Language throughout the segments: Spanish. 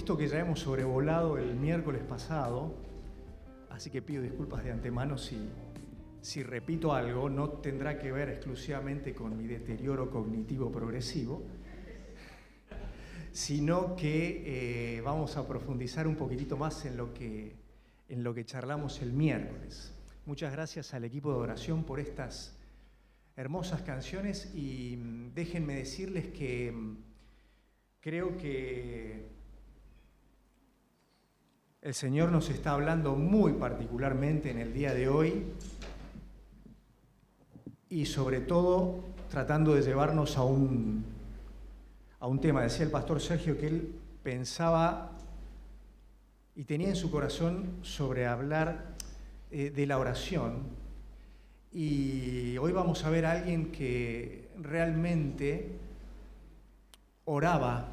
visto que ya hemos sobrevolado el miércoles pasado, así que pido disculpas de antemano si repito algo. No tendrá que ver exclusivamente con mi deterioro cognitivo progresivo, sino que vamos a profundizar un poquitito más en lo que charlamos el miércoles. Muchas gracias al equipo de oración por estas hermosas canciones y déjenme decirles que creo que el Señor nos está hablando muy particularmente en el día de hoy y sobre todo tratando de llevarnos a un tema. Decía el pastor Sergio que él pensaba y tenía en su corazón sobre hablar de la oración, y hoy vamos a ver a alguien que realmente oraba,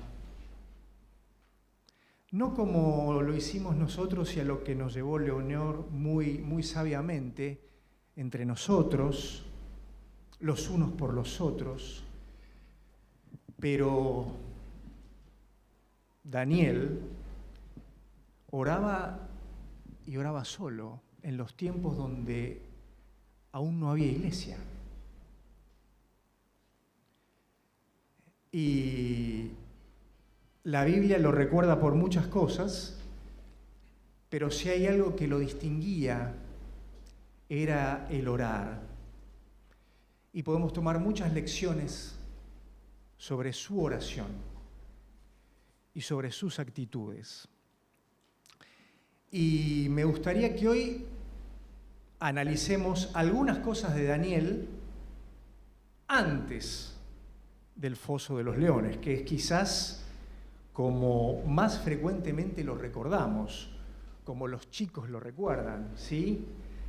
no como lo hicimos nosotros y a lo que nos llevó Leonor muy sabiamente, entre nosotros, los unos por los otros, pero Daniel oraba y oraba solo en los tiempos donde aún no había iglesia. Y la Biblia lo recuerda por muchas cosas, pero si hay algo que lo distinguía era el orar. Y podemos tomar muchas lecciones sobre su oración y sobre sus actitudes. Y me gustaría que hoy analicemos algunas cosas de Daniel antes del foso de los leones, que es quizás como más frecuentemente lo recordamos, como los chicos lo recuerdan, ¿sí?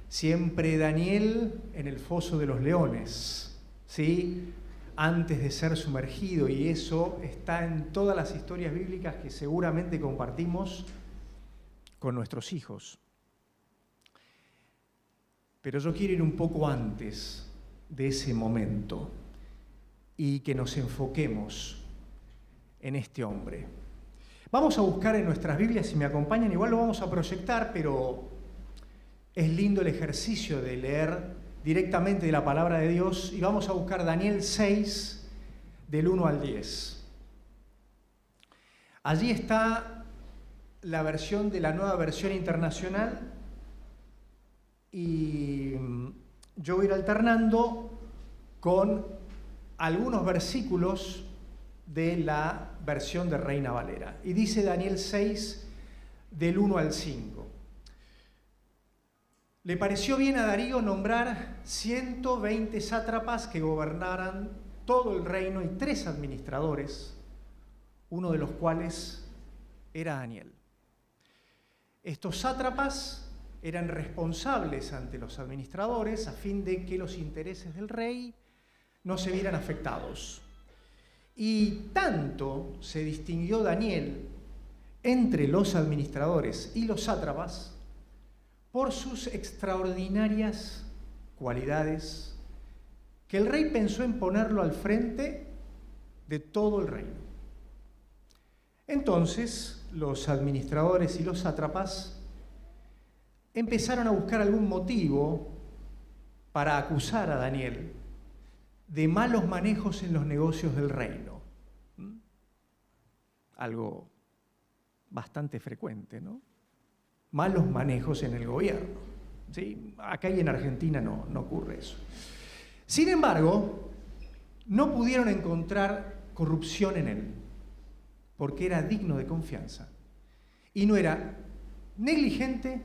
Siempre Daniel en el foso de los leones, ¿sí? Antes de ser sumergido, y eso está en todas las historias bíblicas que seguramente compartimos con nuestros hijos. Pero yo quiero ir un poco antes de ese momento y que nos enfoquemos en este hombre. Vamos a buscar en nuestras Biblias, si me acompañan, igual lo vamos a proyectar, pero es lindo el ejercicio de leer directamente de la palabra de Dios, y vamos a buscar Daniel 6, del 1 al 10. Allí está la versión de la Nueva Versión Internacional, y yo voy a ir alternando con algunos versículos de la versión de Reina Valera. Y dice Daniel 6, del 1 al 5. Le pareció bien a Darío nombrar 120 sátrapas que gobernaran todo el reino y 3 administradores, uno de los cuales era Daniel. Estos sátrapas eran responsables ante los administradores a fin de que los intereses del rey no se vieran afectados. Y tanto se distinguió Daniel entre los administradores y los sátrapas por sus extraordinarias cualidades, que el rey pensó en ponerlo al frente de todo el reino. Entonces, los administradores y los sátrapas empezaron a buscar algún motivo para acusar a Daniel de malos manejos en los negocios del reino. Algo bastante frecuente, ¿no? Malos manejos en el gobierno, ¿sí? Acá y en Argentina no ocurre eso. Sin embargo, no pudieron encontrar corrupción en él, porque era digno de confianza y no era negligente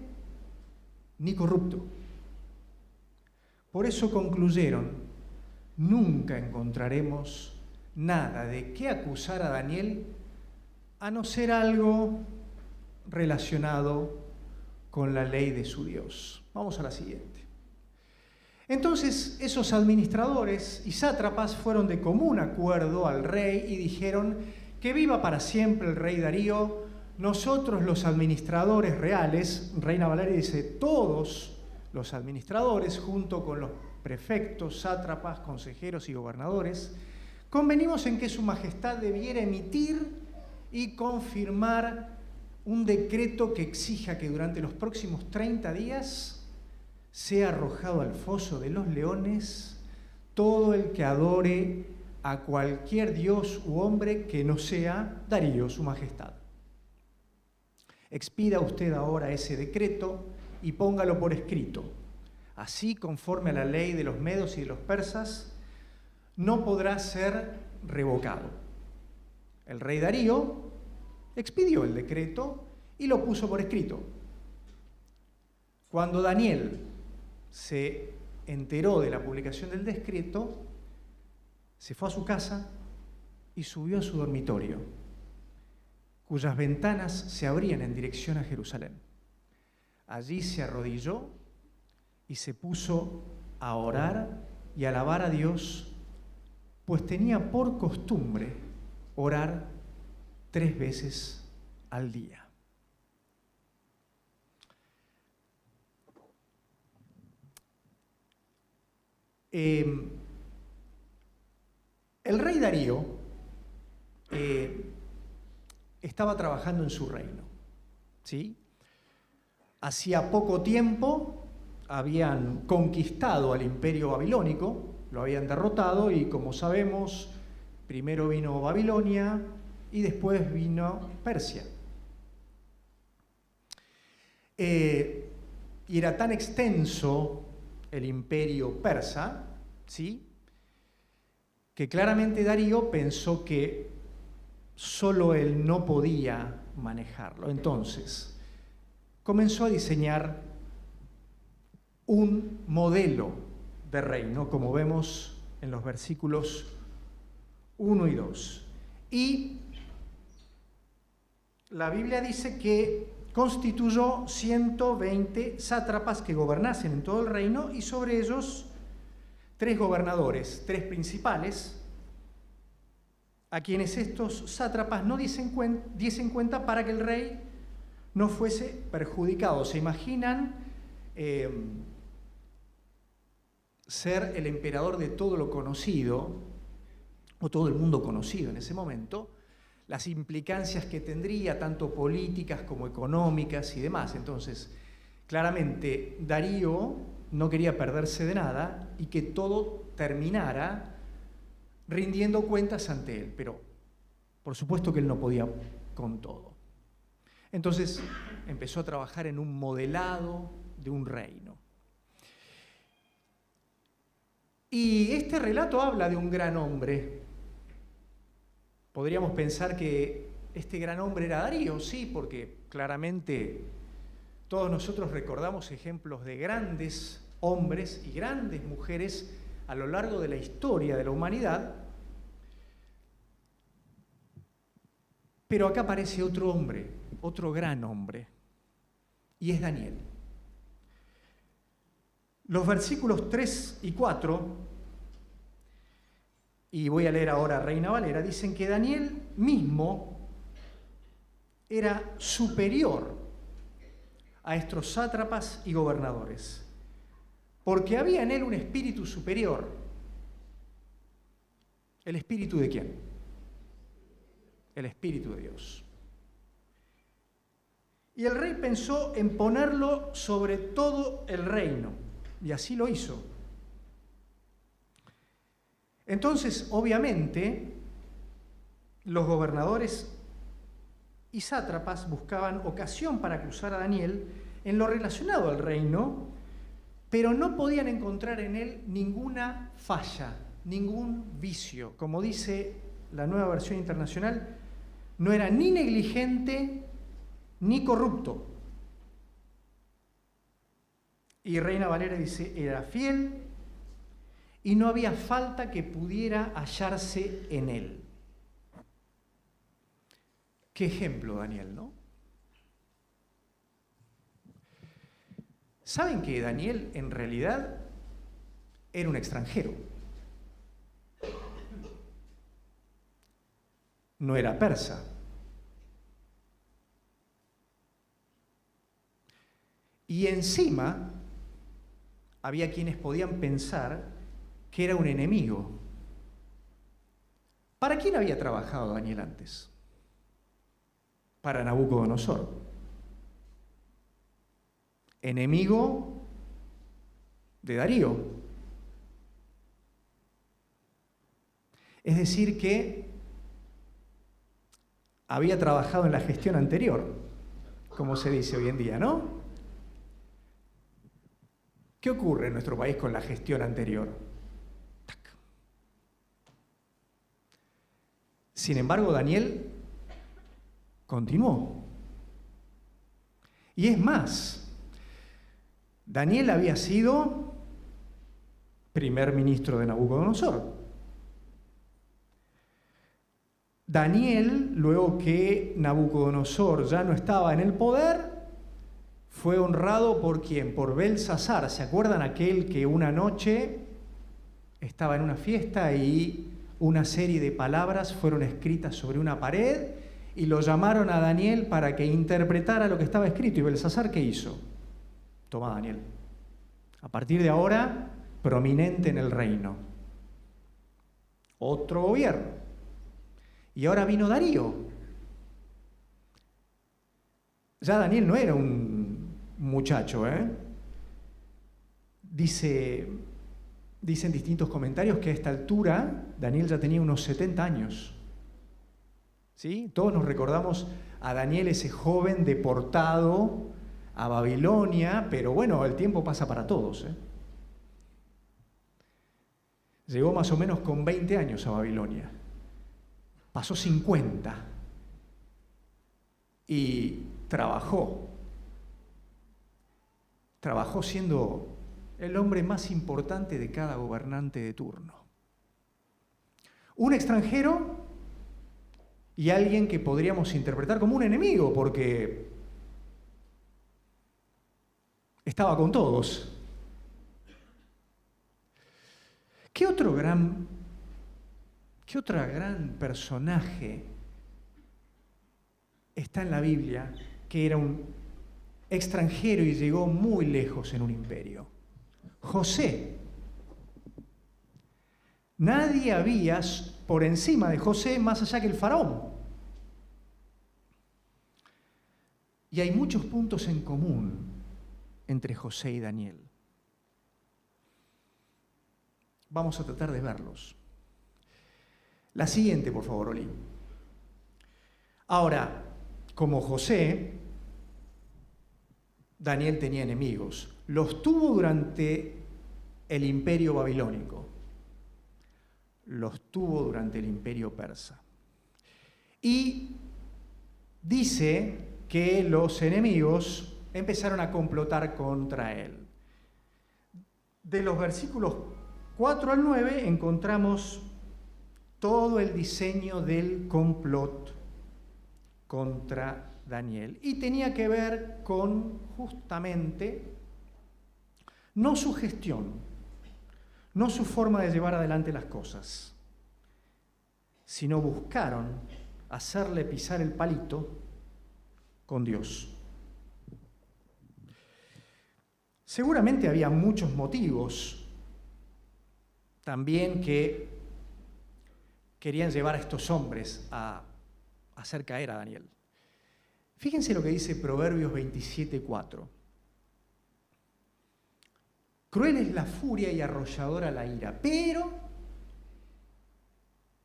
ni corrupto. Por eso concluyeron: nunca encontraremos nada de qué acusar a Daniel, a no ser algo relacionado con la ley de su Dios. Vamos a la siguiente. Entonces, esos administradores y sátrapas fueron de común acuerdo al rey y dijeron: que viva para siempre el rey Darío. Nosotros, los administradores reales, Reina Valeria dice, todos los administradores, junto con los prefectos, sátrapas, consejeros y gobernadores, convenimos en que su majestad debiera emitir y confirmar un decreto que exija que durante los próximos 30 días sea arrojado al foso de los leones todo el que adore a cualquier dios u hombre que no sea Darío, su majestad. Expida usted ahora ese decreto y póngalo por escrito. Así, conforme a la ley de los medos y de los persas, no podrá ser revocado. El rey Darío expidió el decreto y lo puso por escrito. Cuando Daniel se enteró de la publicación del decreto, se fue a su casa y subió a su dormitorio, cuyas ventanas se abrían en dirección a Jerusalén. Allí se arrodilló y se puso a orar y a alabar a Dios, pues tenía por costumbre orar 3 veces al día. El rey Darío estaba trabajando en su reino, ¿sí? Hacía poco tiempo habían conquistado al imperio babilónico, lo habían derrotado y, como sabemos, primero vino Babilonia y después vino Persia. Y era tan extenso el imperio persa, ¿sí?, que claramente Darío pensó que solo él no podía manejarlo. Entonces, comenzó a diseñar un modelo de reino, como vemos en los versículos 1 y 2. Y la Biblia dice que constituyó 120 sátrapas que gobernasen en todo el reino y sobre ellos 3 gobernadores, 3 principales, a quienes estos sátrapas no diesen cuenta para que el rey no fuese perjudicado. ¿Se imaginan ser el emperador de todo lo conocido, o todo el mundo conocido en ese momento? Las implicancias que tendría, tanto políticas como económicas y demás. Entonces, claramente, Darío no quería perderse de nada y que todo terminara rindiendo cuentas ante él, pero por supuesto que él no podía con todo. Entonces empezó a trabajar en un modelado de un reino. Y este relato habla de un gran hombre. Podríamos pensar que este gran hombre era Darío, sí, porque claramente todos nosotros recordamos ejemplos de grandes hombres y grandes mujeres a lo largo de la historia de la humanidad. Pero acá aparece otro hombre, otro gran hombre, y es Daniel. Los versículos 3 y 4, y voy a leer ahora Reina Valera, dicen que Daniel mismo era superior a estos sátrapas y gobernadores, porque había en él un espíritu superior. ¿El espíritu de quién? El espíritu de Dios. Y el rey pensó en ponerlo sobre todo el reino, y así lo hizo. Entonces, obviamente, los gobernadores y sátrapas buscaban ocasión para acusar a Daniel en lo relacionado al reino, pero no podían encontrar en él ninguna falla, ningún vicio. Como dice la Nueva Versión Internacional, no era ni negligente ni corrupto. Y Reina Valera dice, era fiel y no había falta que pudiera hallarse en él. Qué ejemplo, Daniel, ¿no? ¿Saben que Daniel en realidad era un extranjero? No era persa. Y encima había quienes podían pensar que era un enemigo. ¿Para quién había trabajado Daniel antes? Para Nabucodonosor. enemigo de Darío. Es decir, que había trabajado en la gestión anterior, como se dice hoy en día, ¿no? ¿Qué ocurre en nuestro país con la gestión anterior? Sin embargo, Daniel continuó. Y es más, Daniel había sido primer ministro de Nabucodonosor. Daniel, luego que Nabucodonosor ya no estaba en el poder, fue honrado por ¿quién? Por Belsasar. ¿Se acuerdan aquel que una noche estaba en una fiesta y una serie de palabras fueron escritas sobre una pared y lo llamaron a Daniel para que interpretara lo que estaba escrito? ¿Y Belsasar qué hizo? Toma, Daniel. A partir de ahora, prominente en el reino. Otro gobierno. Y ahora vino Darío. Ya Daniel no era un muchacho, ¿eh? Dicen distintos comentarios que a esta altura Daniel ya tenía unos 70 años. ¿Sí? Todos nos recordamos a Daniel, ese joven deportado a Babilonia, pero bueno, el tiempo pasa para todos, ¿eh? Llegó más o menos con 20 años a Babilonia. Pasó 50 y trabajó siendo el hombre más importante de cada gobernante de turno. Un extranjero y alguien que podríamos interpretar como un enemigo, porque estaba con todos. ¿Qué otro gran personaje está en la Biblia que era un extranjero y llegó muy lejos en un imperio? José. Nadie había por encima de José más allá que el faraón. Y hay muchos puntos en común entre José y Daniel. Vamos a tratar de verlos. La siguiente, por favor, Oli. Ahora, como José, Daniel tenía enemigos. Los tuvo durante el imperio babilónico. Los tuvo durante el imperio persa. Y dice que los enemigos empezaron a complotar contra él. De los versículos 4 al 9 encontramos todo el diseño del complot contra Daniel. Y tenía que ver con justamente no su gestión, no su forma de llevar adelante las cosas, sino buscaron hacerle pisar el palito con Dios. Seguramente había muchos motivos también que querían llevar a estos hombres a hacer caer a Daniel. Fíjense lo que dice Proverbios 27:4. Cruel es la furia y arrolladora la ira, pero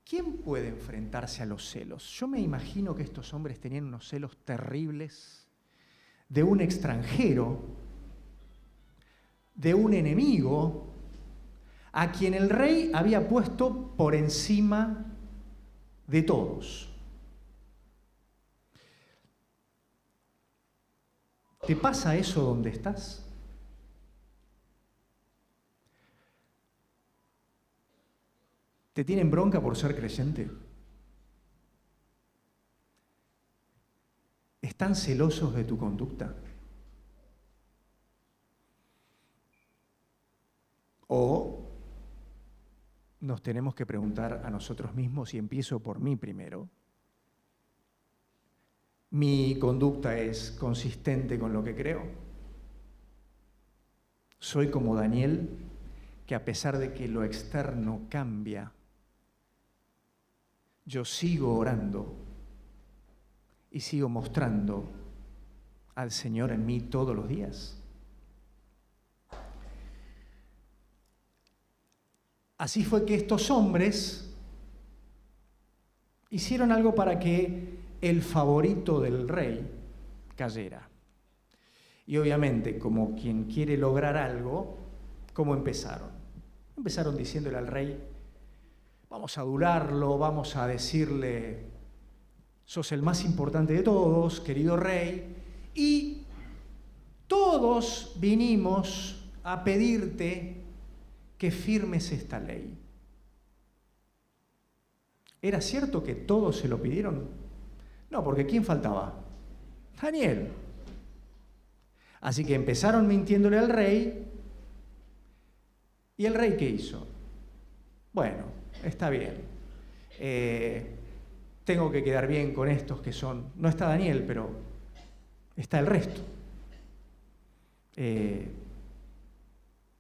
¿quién puede enfrentarse a los celos? Yo me imagino que estos hombres tenían unos celos terribles de un extranjero, de un enemigo, a quien el rey había puesto por encima de todos. ¿Te pasa eso donde estás? ¿Te tienen bronca por ser creyente? ¿Están celosos de tu conducta? ¿O nos tenemos que preguntar a nosotros mismos, y empiezo por mí primero, ¿mi conducta es consistente con lo que creo? ¿Soy como Daniel, que a pesar de que lo externo cambia, yo sigo orando y sigo mostrando al Señor en mí todos los días? Así fue que estos hombres hicieron algo para que el favorito del rey cayera. Y obviamente, como quien quiere lograr algo, ¿cómo empezaron? Empezaron diciéndole al rey: vamos a adorarlo, vamos a decirle: sos el más importante de todos, querido rey, y todos vinimos a pedirte que firmes esta ley. ¿Era cierto que todos se lo pidieron? No, porque ¿quién faltaba? Daniel. Así que empezaron mintiéndole al rey. ¿Y el rey qué hizo? Bueno, está bien. Tengo que quedar bien con estos que son... No está Daniel, pero está el resto.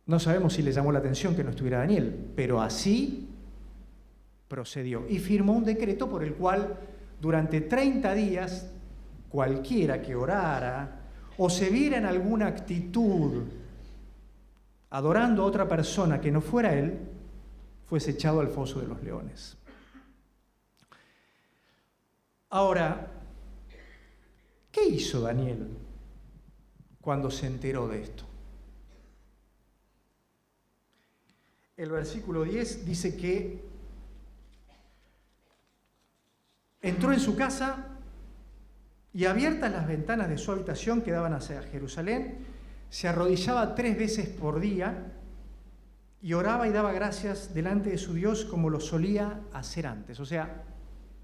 No sabemos si le llamó la atención que no estuviera Daniel, pero así procedió. Y firmó un decreto por el cual durante 30 días cualquiera que orara o se viera en alguna actitud adorando a otra persona que no fuera él, fuese echado al foso de los leones. Ahora, ¿qué hizo Daniel cuando se enteró de esto? El versículo 10 dice que entró en su casa y, abiertas las ventanas de su habitación que daban hacia Jerusalén, se arrodillaba 3 veces por día y oraba y daba gracias delante de su Dios como lo solía hacer antes. O sea,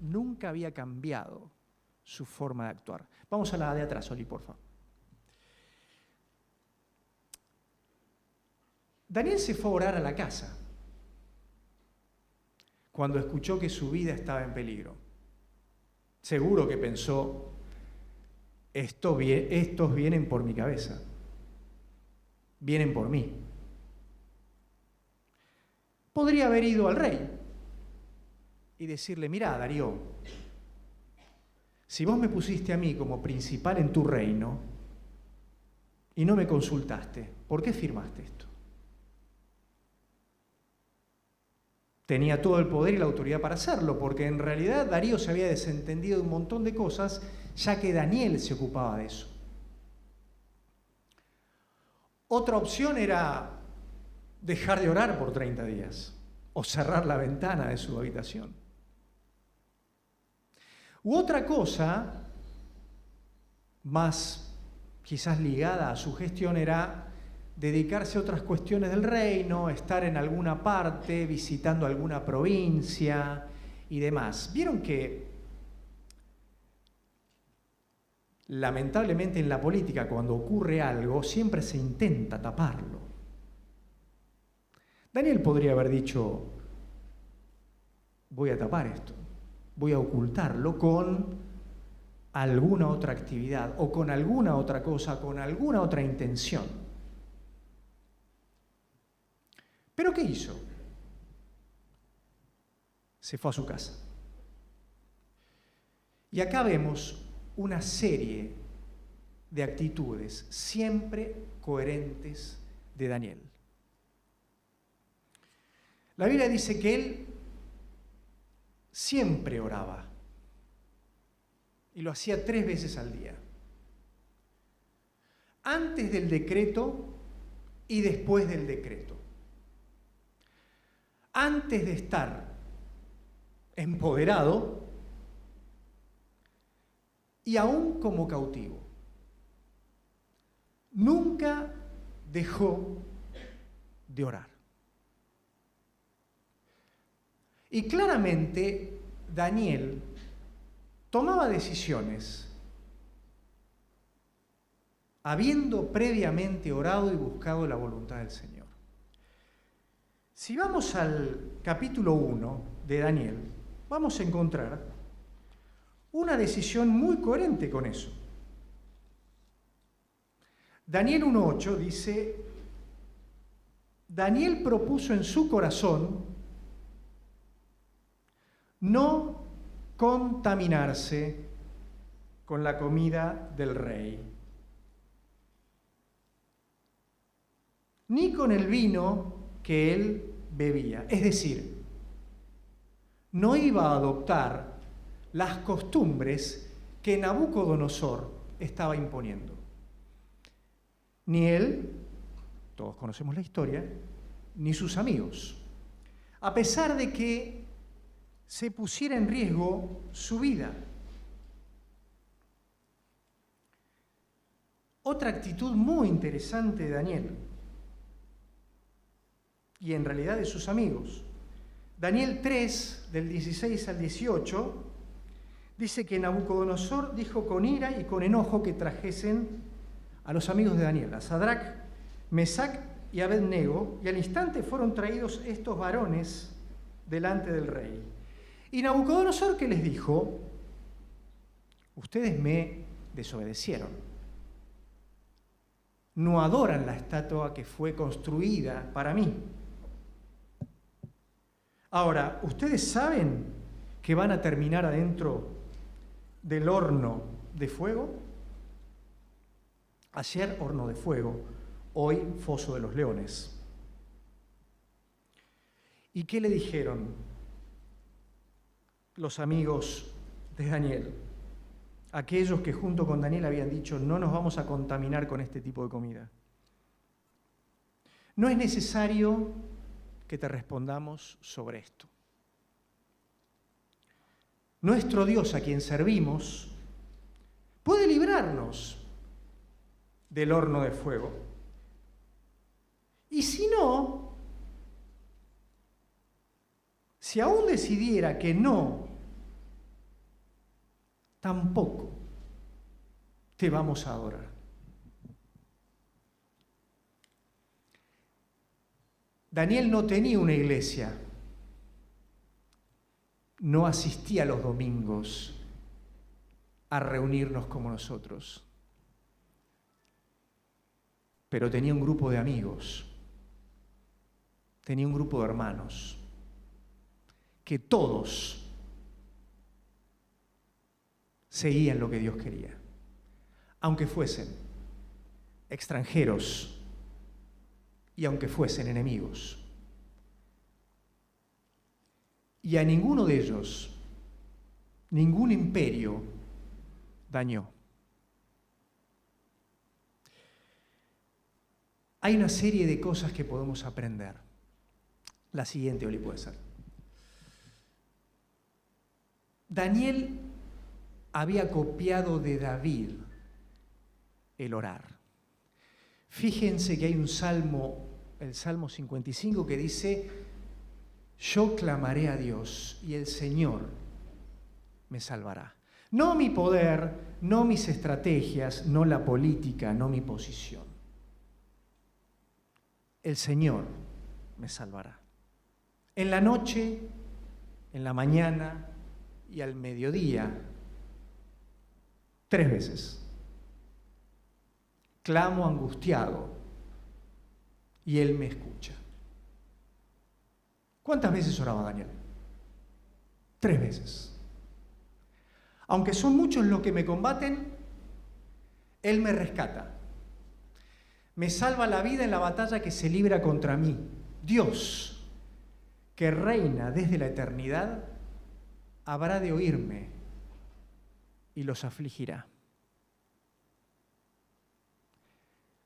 nunca había cambiado su forma de actuar. Vamos a la de atrás, Oli, por favor. Daniel se fue a orar a la casa cuando escuchó que su vida estaba en peligro. Seguro que pensó: estos vienen por mi cabeza, vienen por mí. Podría haber ido al rey y decirle: mirá, Darío, si vos me pusiste a mí como principal en tu reino y no me consultaste, ¿por qué firmaste esto? Tenía todo el poder y la autoridad para hacerlo, porque en realidad Darío se había desentendido de un montón de cosas, ya que Daniel se ocupaba de eso. Otra opción era dejar de orar por 30 días o cerrar la ventana de su habitación. U otra cosa, más quizás ligada a su gestión, era dedicarse a otras cuestiones del reino, estar en alguna parte, visitando alguna provincia y demás. Vieron que lamentablemente en la política, cuando ocurre algo, siempre se intenta taparlo. Daniel podría haber dicho: voy a tapar esto, voy a ocultarlo con alguna otra actividad o con alguna otra cosa, con alguna otra intención. ¿Pero qué hizo? Se fue a su casa. Y acá vemos una serie de actitudes siempre coherentes de Daniel. La Biblia dice que él siempre oraba y lo hacía 3 veces al día. Antes del decreto y después del decreto. Antes de estar empoderado y aún como cautivo. Nunca dejó de orar. Y claramente Daniel tomaba decisiones habiendo previamente orado y buscado la voluntad del Señor. Si vamos al capítulo 1 de Daniel, vamos a encontrar una decisión muy coherente con eso. Daniel 1:8 dice: Daniel propuso en su corazón no contaminarse con la comida del rey, ni con el vino que él bebía. Es decir, no iba a adoptar las costumbres que Nabucodonosor estaba imponiendo. Ni él, todos conocemos la historia, ni sus amigos. A pesar de que se pusiera en riesgo su vida. Otra actitud muy interesante de Daniel, y en realidad de sus amigos. Daniel 3, del 16 al 18, dice que Nabucodonosor dijo con ira y con enojo que trajesen a los amigos de Daniel, a Sadrac, Mesac y Abednego, y al instante fueron traídos estos varones delante del rey. Y Nabucodonosor, ¿qué les dijo? Ustedes me desobedecieron. No adoran la estatua que fue construida para mí. Ahora, ¿ustedes saben que van a terminar adentro del horno de fuego? Ayer horno de fuego, hoy foso de los leones. ¿Y qué le dijeron los amigos de Daniel? Aquellos que junto con Daniel habían dicho, no nos vamos a contaminar con este tipo de comida. No es necesario que te respondamos sobre esto. Nuestro Dios, a quien servimos, puede librarnos del horno de fuego. Y si no, si aún decidiera que no, tampoco te vamos a adorar. Daniel no tenía una iglesia, no asistía los domingos a reunirnos como nosotros, pero tenía un grupo de amigos, tenía un grupo de hermanos, que todos seguían lo que Dios quería, aunque fuesen extranjeros y aunque fuesen enemigos. Y a ninguno de ellos, ningún imperio dañó. Hay una serie de cosas que podemos aprender. La siguiente, Oli, puede ser. Daniel había copiado de David el orar. Fíjense que hay un salmo, el Salmo 55, que dice, yo clamaré a Dios y el Señor me salvará. No mi poder, no mis estrategias, no la política, no mi posición. El Señor me salvará. En la noche, en la mañana y al mediodía, 3 veces. Clamo angustiado y Él me escucha. ¿Cuántas veces oraba Daniel? 3 veces. Aunque son muchos los que me combaten, Él me rescata. Me salva la vida en la batalla que se libra contra mí. Dios, que reina desde la eternidad, habrá de oírme y los afligirá.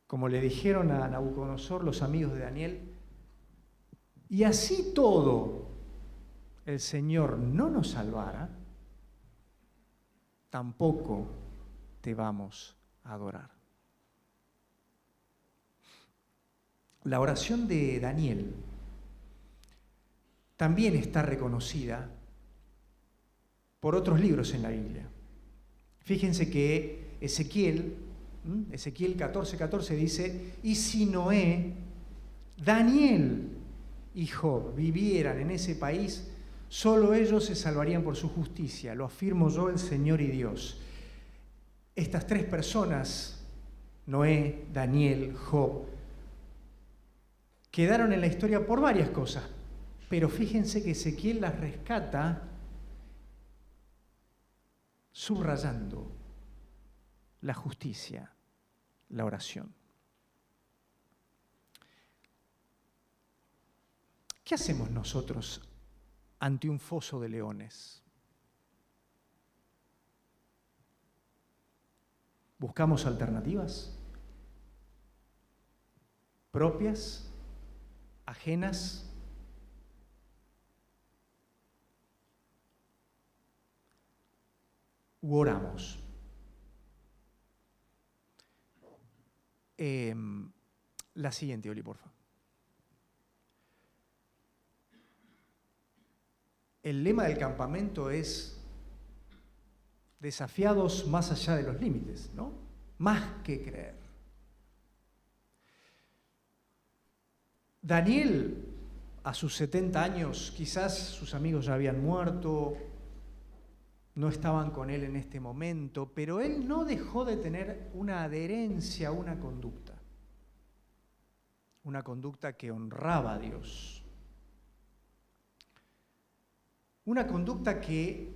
Como le dijeron a Nabucodonosor los amigos de Daniel, y así todo el Señor no nos salvara, tampoco te vamos a adorar. La oración de Daniel también está reconocida por otros libros en la Biblia. Fíjense que Ezequiel 14:14 dice, y si Noé, Daniel y Job vivieran en ese país, solo ellos se salvarían por su justicia, lo afirmo yo, el Señor y Dios. Estas 3 personas, Noé, Daniel, Job, quedaron en la historia por varias cosas, pero fíjense que Ezequiel las rescata subrayando la justicia, la oración. ¿Qué hacemos nosotros ante un foso de leones? ¿Buscamos alternativas? ¿Propias? ¿Ajenas? ¿U oramos? La siguiente, Oli, por favor. El lema del campamento es desafiados más allá de los límites, ¿no? Más que creer. Daniel, a sus 70 años, quizás sus amigos ya habían muerto, no estaban con él en este momento, pero él no dejó de tener una adherencia a una conducta que honraba a Dios, una conducta que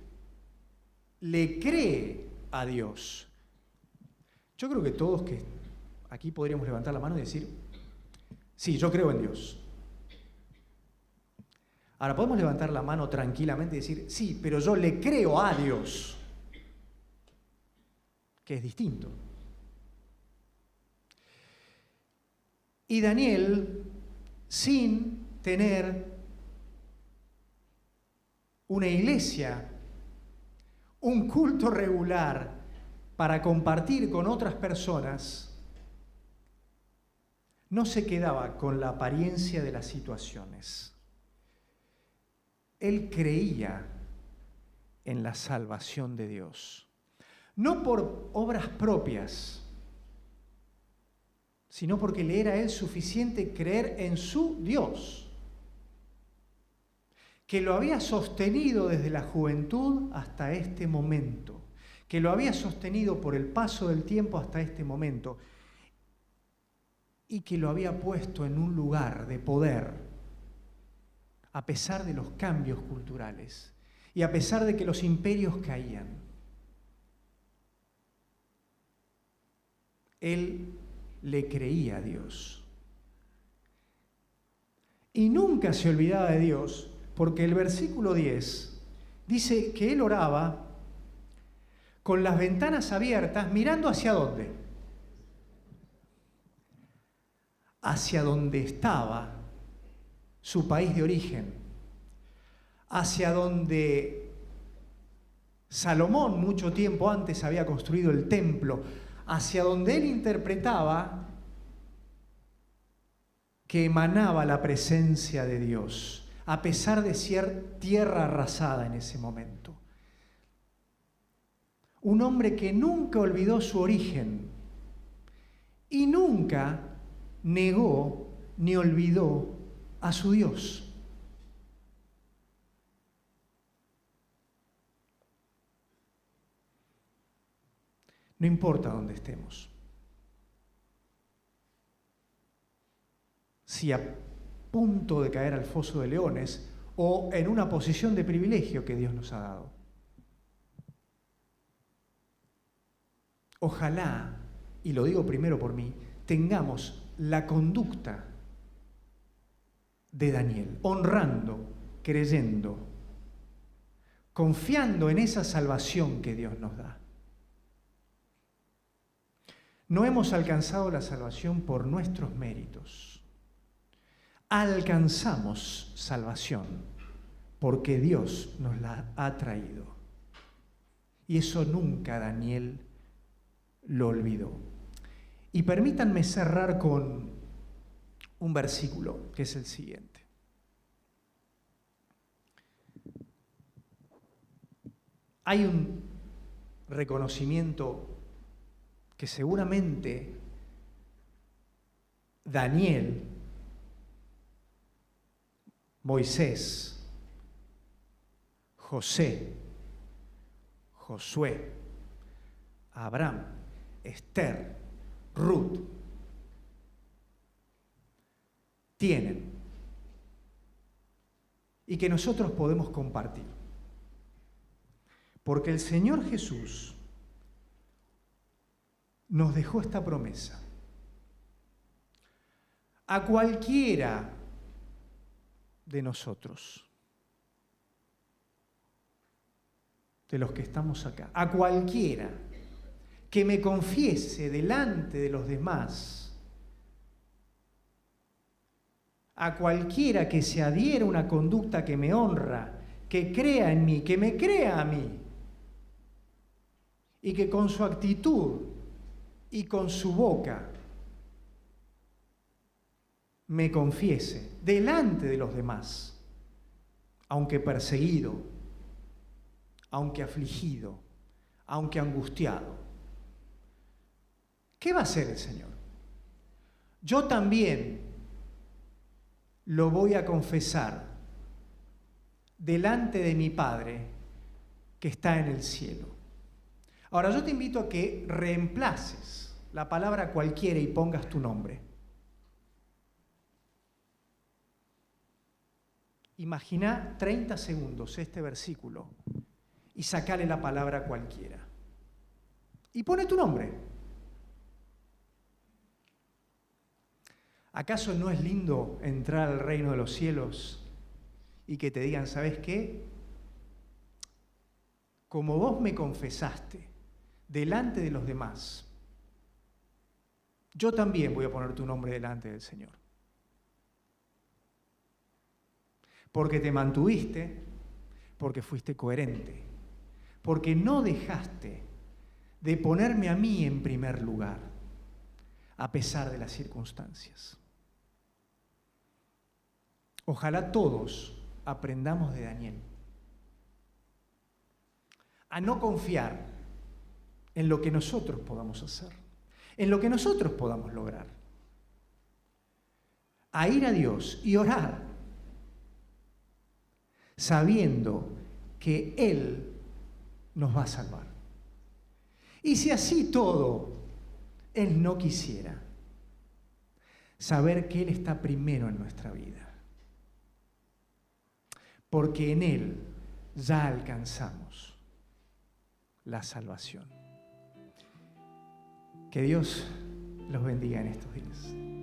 le cree a Dios. Yo creo que todos que aquí podríamos levantar la mano y decir, sí, yo creo en Dios. Ahora, podemos levantar la mano tranquilamente y decir, sí, pero yo le creo a Dios, que es distinto. Y Daniel, sin tener una iglesia, un culto regular para compartir con otras personas, no se quedaba con la apariencia de las situaciones. Él creía en la salvación de Dios, no por obras propias, sino porque le era a él suficiente creer en su Dios, que lo había sostenido desde la juventud hasta este momento, que lo había sostenido por el paso del tiempo hasta este momento, y que lo había puesto en un lugar de poder, a pesar de los cambios culturales y a pesar de que los imperios caían. Él le creía a Dios. Y nunca se olvidaba de Dios, porque el versículo 10 dice que él oraba con las ventanas abiertas, mirando ¿hacia dónde? Hacia donde estaba su país de origen, hacia donde Salomón mucho tiempo antes había construido el templo, hacia donde él interpretaba que emanaba la presencia de Dios, a pesar de ser tierra arrasada en ese momento. Un hombre que nunca olvidó su origen y nunca negó ni olvidó a su Dios. No importa dónde estemos. Si a punto de caer al foso de leones o en una posición de privilegio que Dios nos ha dado. Ojalá, y lo digo primero por mí, tengamos la conducta de Daniel, honrando, creyendo, confiando en esa salvación que Dios nos da. No hemos alcanzado la salvación por nuestros méritos. Alcanzamos salvación porque Dios nos la ha traído. Y eso nunca Daniel lo olvidó. Y permítanme cerrar con un versículo que es el siguiente. Hay un reconocimiento que seguramente Daniel, Moisés, José, Josué, Abraham, Esther, Ruth, tienen y que nosotros podemos compartir. Porque el Señor Jesús nos dejó esta promesa. A cualquiera de nosotros, de los que estamos acá, a cualquiera que me confiese delante de los demás, a cualquiera que se adhiera a una conducta que me honra, que crea en mí, que me crea a mí, y que con su actitud y con su boca me confiese delante de los demás, aunque perseguido, aunque afligido, aunque angustiado. ¿Qué va a hacer el Señor? Yo también lo voy a confesar delante de mi Padre que está en el cielo. Ahora yo te invito a que reemplaces la palabra cualquiera y pongas tu nombre. Imagina 30 segundos este versículo y sacale la palabra cualquiera. Y pone tu nombre. ¿Acaso no es lindo entrar al reino de los cielos y que te digan, ¿sabes qué? Como vos me confesaste delante de los demás, yo también voy a poner tu nombre delante del Señor. Porque te mantuviste, porque fuiste coherente, porque no dejaste de ponerme a mí en primer lugar, a pesar de las circunstancias. Ojalá todos aprendamos de Daniel a no confiar en lo que nosotros podamos hacer, en lo que nosotros podamos lograr, a ir a Dios y orar, sabiendo que Él nos va a salvar. Y si así todo Él no quisiera, saber que Él está primero en nuestra vida, porque en Él ya alcanzamos la salvación. Que Dios los bendiga en estos días.